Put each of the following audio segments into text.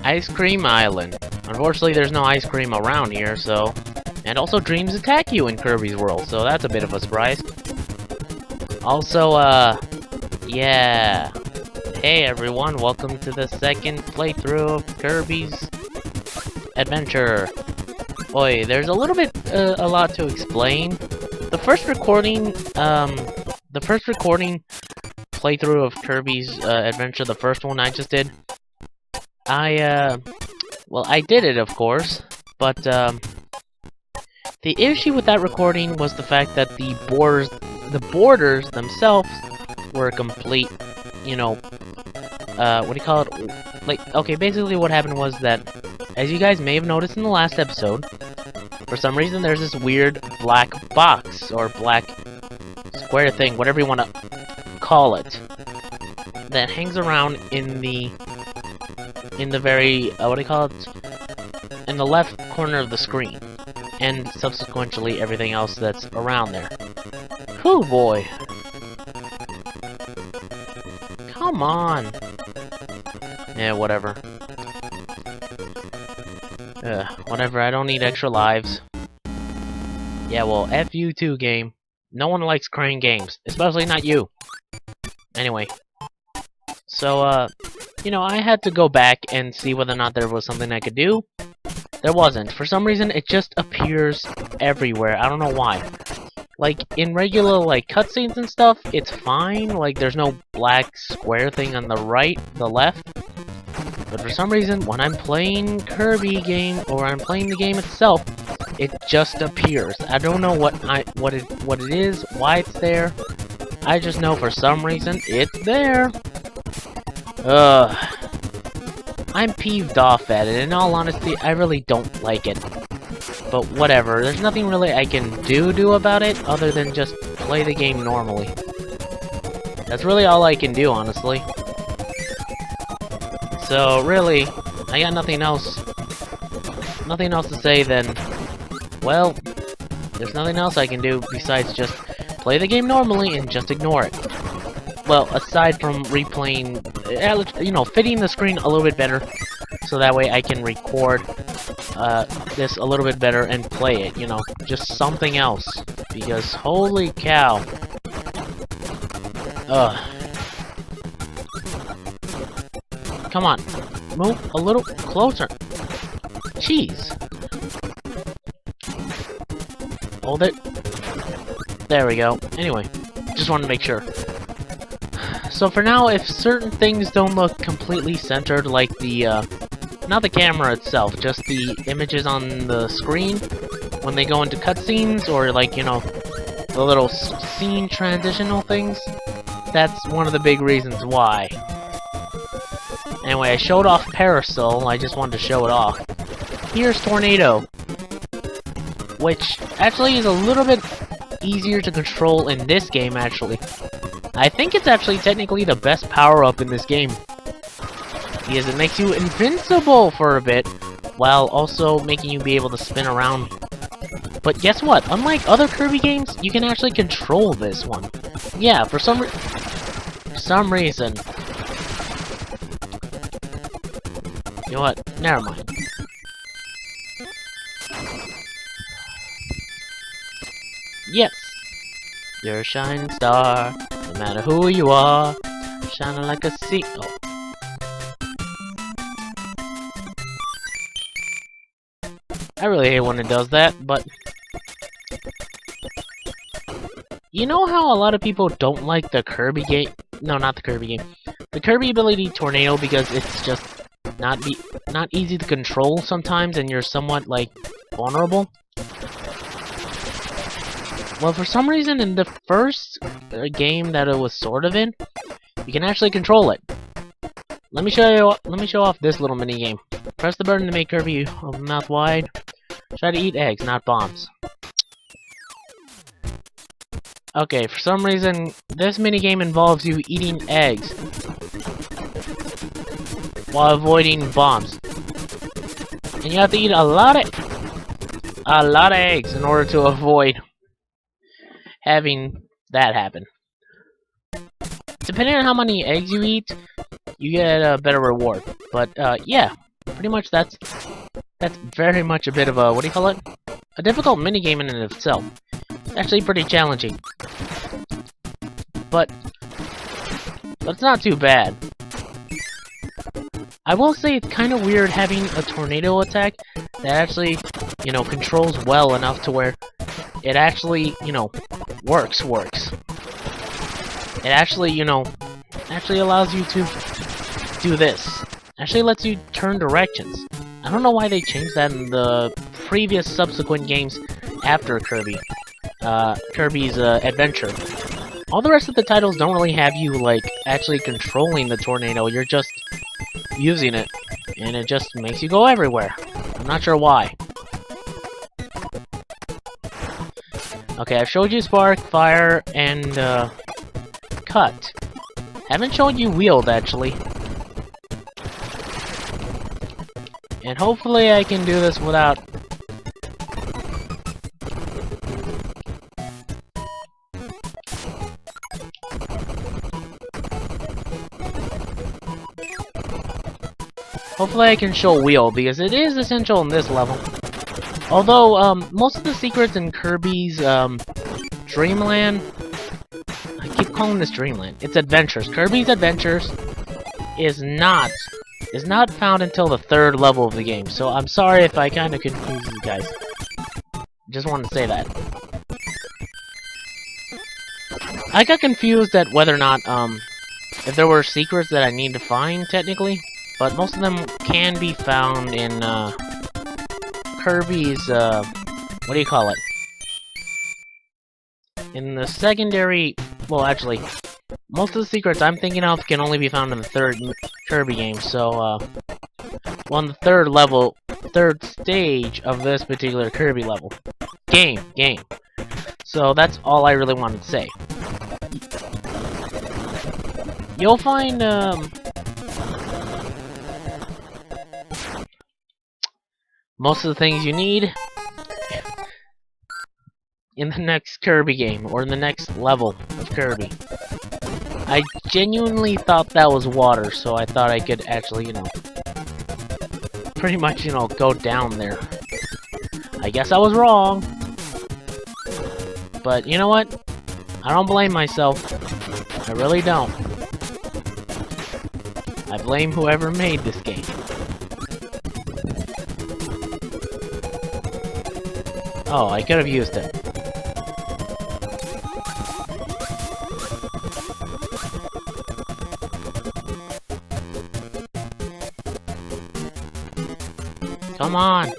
Ice Cream Island. Unfortunately, there's no ice cream around here, so... And also, dreams attack you in Kirby's world, so that's a bit of a surprise. Also, yeah. Hey everyone, welcome to the second playthrough of Kirby's Adventure. Boy, there's a little bit, a lot to explain. The first recording playthrough of Kirby's Adventure, the first one I just did, well, I did it, of course, but, the issue with that recording was the fact that the borders themselves were complete, you know, what do you call it? Like, okay, basically what happened was that, as you guys may have noticed in the last episode, for some reason there's this weird black box, or black square thing, whatever you want to call it, that hangs around in the very, what do you call it? In the left corner of the screen. And subsequently everything else that's around there. Whew, boy. Come on. Yeah, whatever. Whatever, I don't need extra lives. Yeah, well, F you too, game. No one likes crane games. Especially not you. Anyway. So, you know, I had to go back and see whether or not there was something I could do. There wasn't. For some reason, it just appears everywhere. I don't know why. Like, in regular, like, cutscenes and stuff, it's fine. Like, there's no black square thing on the right, the left. But for some reason, when I'm playing Kirby game, or I'm playing the game itself, it just appears. I don't know what it is, why it's there. I just know for some reason, it's there. I'm peeved off at it. In all honesty, I really don't like it. But whatever, there's nothing really I can do about it, other than just play the game normally. That's really all I can do, honestly. So, really, I got nothing else to say than, well, there's nothing else I can do besides just play the game normally and just ignore it. Well, aside from replaying, you know, fitting the screen a little bit better, so that way I can record this a little bit better and play it, you know, just something else, because holy cow. Come on, move a little closer. Jeez. Hold it. There we go. Anyway, just wanted to make sure. So for now, if certain things don't look completely centered, like the, not the camera itself, just the images on the screen, when they go into cutscenes, or like, you know, the little scene transitional things, that's one of the big reasons why. Anyway, I showed off Parasol, I just wanted to show it off. Here's Tornado, which actually is a little bit easier to control in this game, actually. I think it's actually technically the best power-up in this game, because it makes you invincible for a bit, while also making you be able to spin around. But guess what? Unlike other Kirby games, you can actually control this one. Yeah, for some reason. You know what? Never mind. Yes! You're a shining star, no matter who you are, shining like a sea. Oh. I really hate when it does that, but you know how a lot of people don't like the Kirby game? No, not the Kirby game. The Kirby ability Tornado, because it's just not easy to control sometimes, and you're somewhat like vulnerable. Well, for some reason, in the first game that it was sort of in, you can actually control it. Let me show off this little mini game. Press the button to make Kirby mouth wide. Try to eat eggs, not bombs. Okay, for some reason, this minigame involves you eating eggs while avoiding bombs. And you have to eat a lot of eggs in order to avoid having that happen. Depending on how many eggs you eat, you get a better reward. But, yeah, pretty much that's very much a bit of a, what do you call it? A difficult minigame in and of itself. It's actually pretty challenging. But it's not too bad. I will say it's kind of weird having a tornado attack that actually, you know, controls well enough to where it actually, you know, works. It actually, you know, actually allows you to do this. Actually lets you turn directions. I don't know why they changed that in the previous subsequent games after Kirby. Kirby's Adventure. All the rest of the titles don't really have you, like, actually controlling the tornado. You're just using it, and it just makes you go everywhere. I'm not sure why. Okay, I've showed you Spark, Fire, and, Cut. Haven't shown you Wield, actually. And hopefully I can do this without... Hopefully I can show Wield, because it is essential in this level. Although, most of the secrets in Kirby's, Dreamland... I keep calling this Dreamland. It's Adventures. Kirby's Adventures is not found until the 3rd level of the game, so I'm sorry if I kind of confuse you guys. Just wanted to say that. I got confused at whether or not, if there were secrets that I need to find, technically. But most of them can be found in, Kirby's, what do you call it? In the secondary... Well, actually, most of the secrets I'm thinking of can only be found in the 3rd Kirby game, so, well, on the 3rd level, 3rd stage of this particular Kirby level. Game. So that's all I really wanted to say. You'll find, most of the things you need in the next Kirby game, or in the next level of Kirby. I genuinely thought that was water, so I thought I could actually, you know, pretty much, you know, go down there. I guess I was wrong. But, you know what? I don't blame myself. I really don't. I blame whoever made this game. Oh, I could have used it. Come on!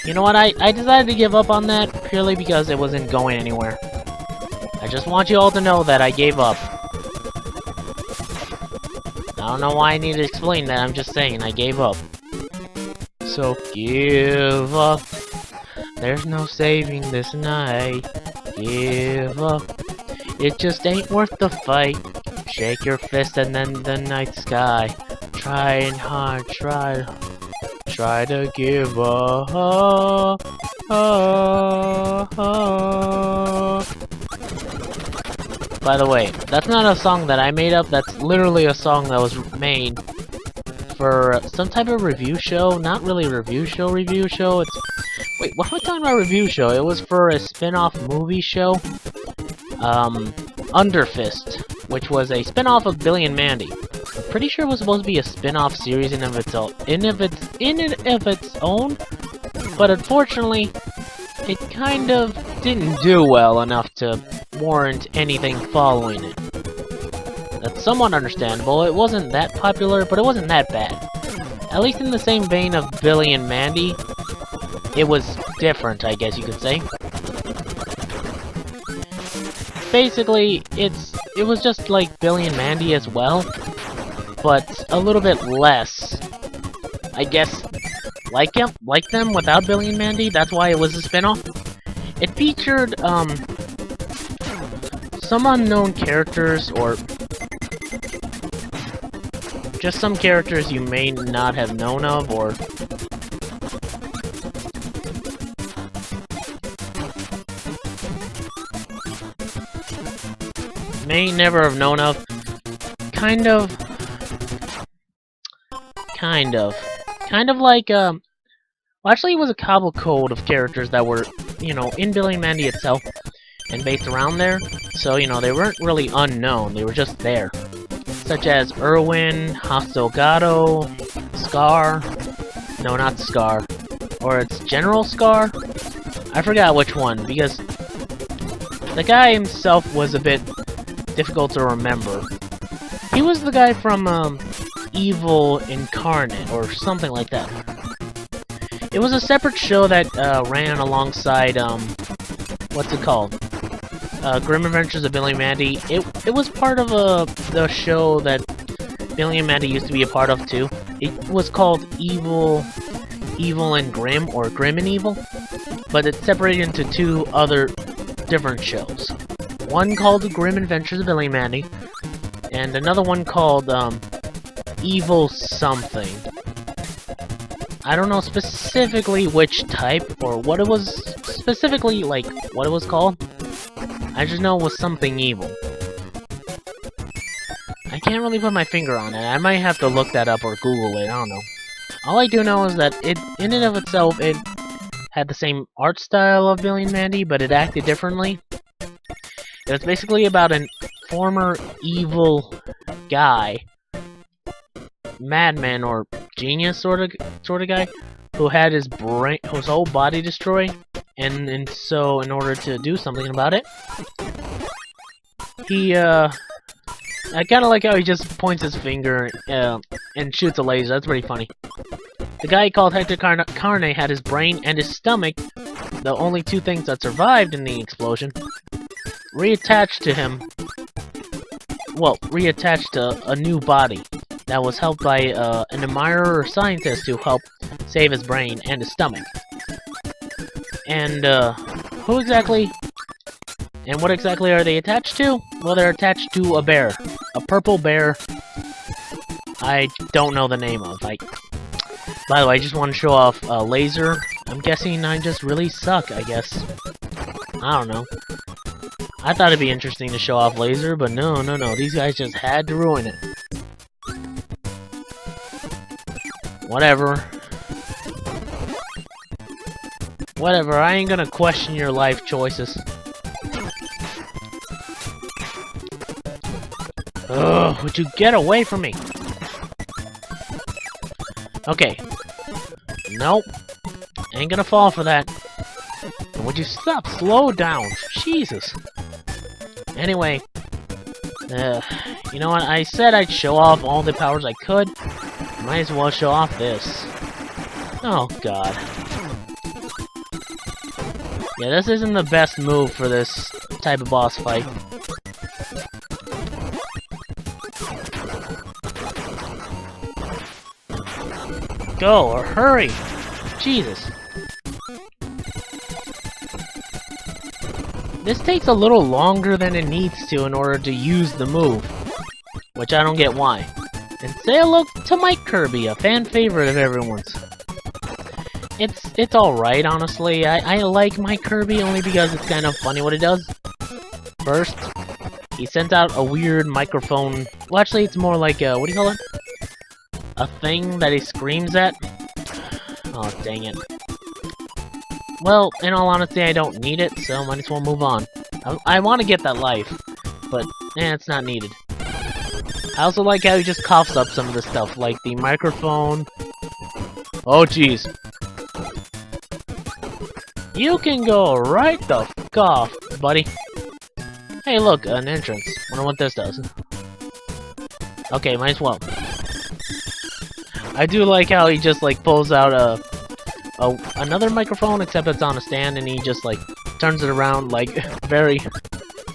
You know what, I decided to give up on that purely because it wasn't going anywhere. I just want you all to know that I gave up. I don't know why I need to explain that, I'm just saying, I gave up. So give up. There's no saving this night. Give up. It just ain't worth the fight. Shake your fist and then the night sky. Trying hard, try to give up. By the way, that's not a song that I made up. That's literally a song that was made for some type of review show. Not really a review show. It's... Wait, what am I talking about review show? It was for a spin-off movie show. Underfist, which was a spin-off of Billy and Mandy. I'm pretty sure it was supposed to be a spin-off series in and of its own, but unfortunately, it kind of didn't do well enough to warrant anything following it. That's somewhat understandable. It wasn't that popular, but it wasn't that bad. At least in the same vein of Billy and Mandy, it was different, I guess you could say. Basically, it was just like Billy and Mandy as well, but a little bit less, I guess, like them without Billy and Mandy. That's why it was a spin-off. It featured, some unknown characters, or just some characters you may not have known of, or may never have known of. Kind of like, well, actually it was a cavalcade of characters that were, you know, in Billy and Mandy itself, and based around there, so, you know, they weren't really unknown, they were just there. Such as Irwin, Hostelgado, Scar, no, not Scar, or it's General Scar? I forgot which one, because the guy himself was a bit difficult to remember. He was the guy from, Evil Incarnate, or something like that. It was a separate show that, ran alongside, what's it called? Grim Adventures of Billy and Mandy. It was part of, the show that Billy and Mandy used to be a part of, too. It was called Evil and Grim, or Grim and Evil. But it's separated into two other different shows. One called Grim Adventures of Billy and Mandy, and another one called, Evil something. I don't know specifically which type, or what it was specifically, like, what it was called. I just know it was something evil. I can't really put my finger on it. I might have to look that up or Google it, I don't know. All I do know is that it, in and of itself, it had the same art style of Billy and Mandy, but it acted differently. It was basically about a former evil guy, madman or genius sort of guy, who had his whole body destroyed, and so in order to do something about it, he I kind of like how he just points his finger and shoots a laser. That's pretty funny. The guy called Hector Carne had his brain and his stomach, the only two things that survived in the explosion, reattached to him. Well, reattached to a new body that was helped by an admirer scientist to help save his brain and his stomach. And who exactly? And what exactly are they attached to? Well, they're attached to a bear. A purple bear. I don't know the name of. By the way, I just want to show off Laser. I'm guessing I just really suck, I guess. I don't know. I thought it'd be interesting to show off Laser, but no. These guys just had to ruin it. Whatever. Whatever, I ain't gonna question your life choices. Ugh, would you get away from me? Okay. Nope. Ain't gonna fall for that. And would you stop? Slow down. Jesus. Anyway. You know what? I said I'd show off all the powers I could. Might as well show off this. Oh, God. Yeah, this isn't the best move for this type of boss fight. Go, or hurry! Jesus. This takes a little longer than it needs to in order to use the move. Which I don't get why. And say hello to Mike Kirby, a fan favorite of everyone's. It's alright, honestly. I like Mike Kirby only because it's kind of funny what he does. First, he sent out a weird microphone. Well, actually, it's more like a, what do you call it? A thing that he screams at. Oh, dang it. Well, in all honesty, I don't need it, so might as well move on. I want to get that life, but it's not needed. I also like how he just coughs up some of the stuff, like the microphone. Oh, jeez. You can go right the f*** off, buddy. Hey, look, an entrance. Wonder what this does. Okay, might as well. I do like how he just, like, pulls out another microphone, except it's on a stand, and he just, like, turns it around, like, very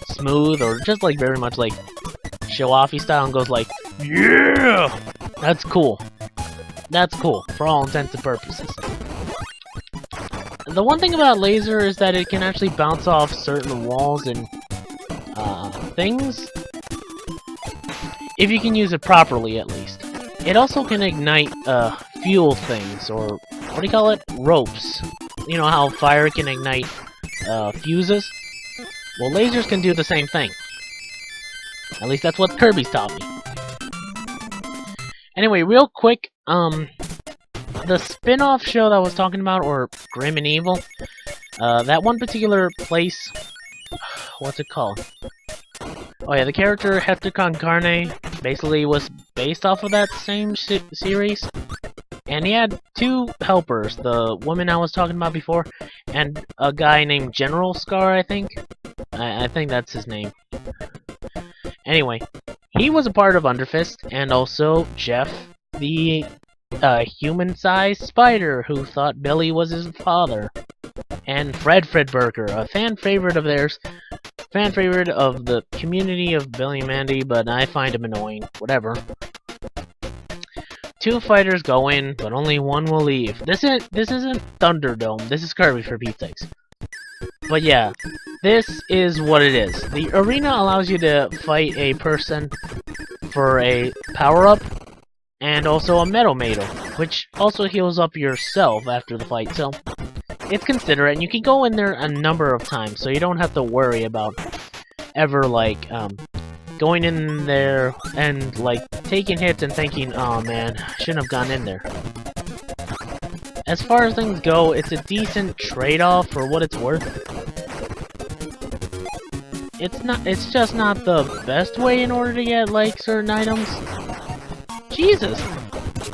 smooth, or just, like, very much, like, show-offy style, and goes like, yeah! That's cool. That's cool, for all intents and purposes. The one thing about Laser is that it can actually bounce off certain walls and things, if you can use it properly, at least. It also can ignite fuel things, or what do you call it? Ropes. You know how fire can ignite fuses? Well, lasers can do the same thing. At least that's what Kirby's taught me. Anyway, real quick, the spin-off show that I was talking about, or Grim and Evil, that one particular place, what's it called? Oh yeah, the character Hector Carne basically was based off of that same series. And he had two helpers, the woman I was talking about before, and a guy named General Scar, I think. I think that's his name. Anyway, he was a part of Underfist, and also Jeff, the human-sized spider who thought Billy was his father. And Fredburger, a fan favorite of theirs, fan favorite of the community of Billy and Mandy, but I find him annoying. Whatever. Two fighters go in, but only one will leave. This isn't Thunderdome. This is Kirby, for Pete's sakes. But yeah, this is what it is. The arena allows you to fight a person for a power-up, and also a Metal Madel, which also heals up yourself after the fight, so it's considerate, and you can go in there a number of times, so you don't have to worry about ever, like, going in there and, like, taking hits and thinking, oh man, I shouldn't have gone in there. As far as things go, it's a decent trade-off for what it's worth. It's just not the best way in order to get, like, certain items. Jesus!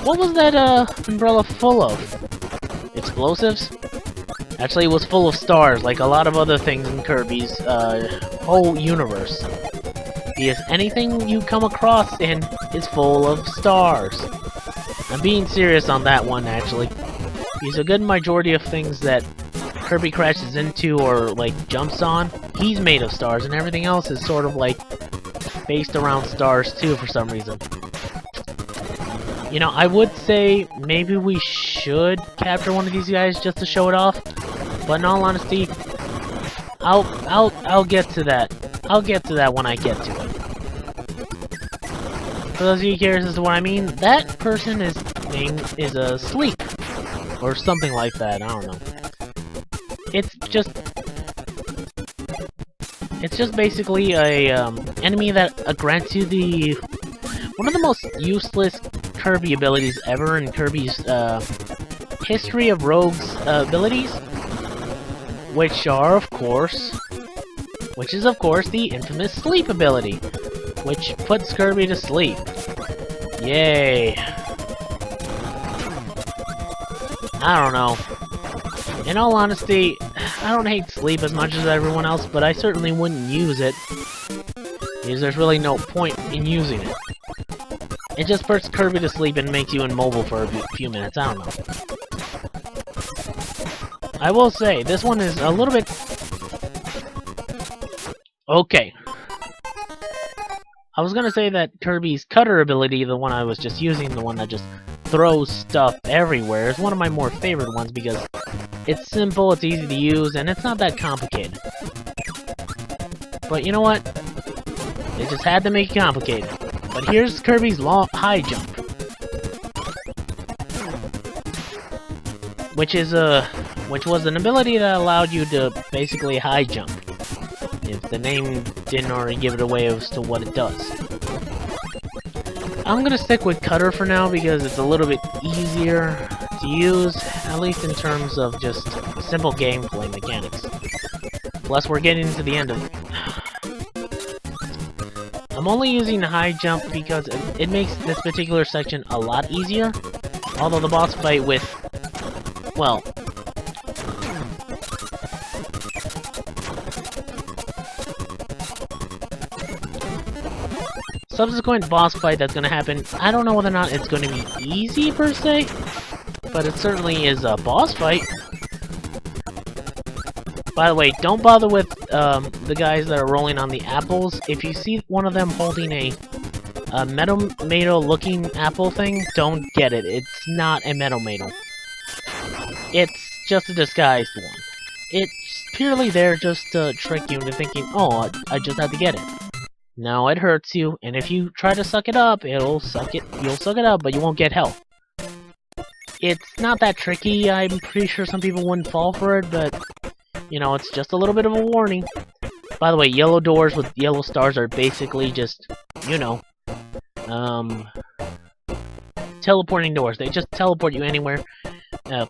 What was that, umbrella full of? Explosives? Actually, it was full of stars, like a lot of other things in Kirby's, whole universe. Because anything you come across in is full of stars. I'm being serious on that one, actually. Because a good majority of things that Kirby crashes into or, like, jumps on, he's made of stars, and everything else is sort of, like, based around stars, too, for some reason. You know, I would say maybe we should capture one of these guys just to show it off, but in all honesty, I'll get to that. I'll get to that when I get to it. For those of you curious as to what I mean, that person is a Sleep, or something like that. I don't know. It's just basically a enemy that grants you the one of the most useless Kirby abilities ever in Kirby's history of Rogue's abilities, which is of course the infamous Sleep ability, which puts Kirby to sleep. Yay! I don't know. In all honesty, I don't hate Sleep as much as everyone else, but I certainly wouldn't use it, because there's really no point in using it. It just puts Kirby to sleep and makes you immobile for a few minutes, I don't know. I will say, this one is a little bit... Okay. I was gonna say that Kirby's cutter ability, the one I was just using, the one that just throws stuff everywhere, is one of my more favorite ones because it's simple, it's easy to use, and it's not that complicated. But you know what? They just had to make it complicated. But here's Kirby's high jump, which was an ability that allowed you to basically high jump. If the name didn't already give it away as to what it does. I'm gonna stick with Cutter for now because it's a little bit easier to use, at least in terms of just simple gameplay mechanics. Plus, we're getting to the end of it. I'm only using the high jump because it makes this particular section a lot easier. Although the boss fight with, well, subsequent boss fight that's going to happen, I don't know whether or not it's going to be easy per se, but it certainly is a boss fight. By the way, don't bother with the guys that are rolling on the apples. If you see one of them holding a Metal Madel looking apple thing, don't get it. It's not a Metal Madel. It's just a disguised one. It's purely there just to trick you into thinking, oh, I just had to get it. No, it hurts you, and if you try to suck it up, you'll suck it up, but you won't get health. It's not that tricky. I'm pretty sure some people wouldn't fall for it, but you know, it's just a little bit of a warning. By the way, yellow doors with yellow stars are basically just, you know, teleporting doors. They just teleport you anywhere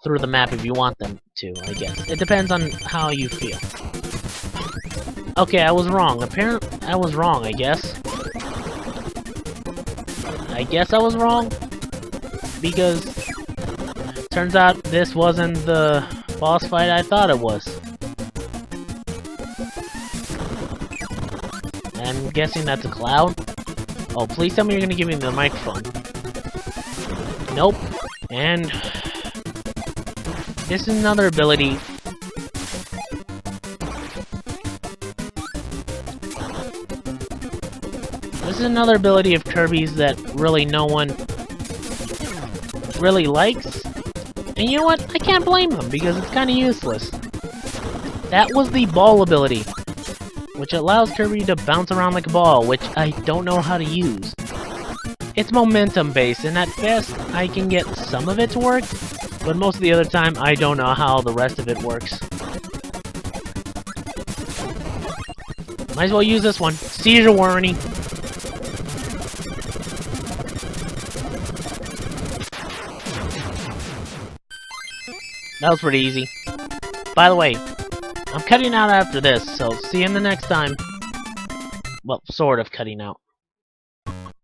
through the map if you want them to, I guess. It depends on how you feel. Okay, I was wrong. Apparently, I was wrong, I guess. I guess I was wrong. Because turns out this wasn't the boss fight I thought it was. I'm guessing that's a cloud. Oh, please tell me you're gonna give me the microphone. Nope. And this is another ability. This is another ability of Kirby's that really no one really likes. And you know what? I can't blame them because it's kind of useless. That was the ball ability, which allows Kirby to bounce around like a ball, which I don't know how to use. It's momentum based, and at best I can get some of it to work, but most of the other time I don't know how the rest of it works. Might as well use this one. Seizure warning. That was pretty easy. By the way, I'm cutting out after this, so see you in the next time. Well, sort of cutting out.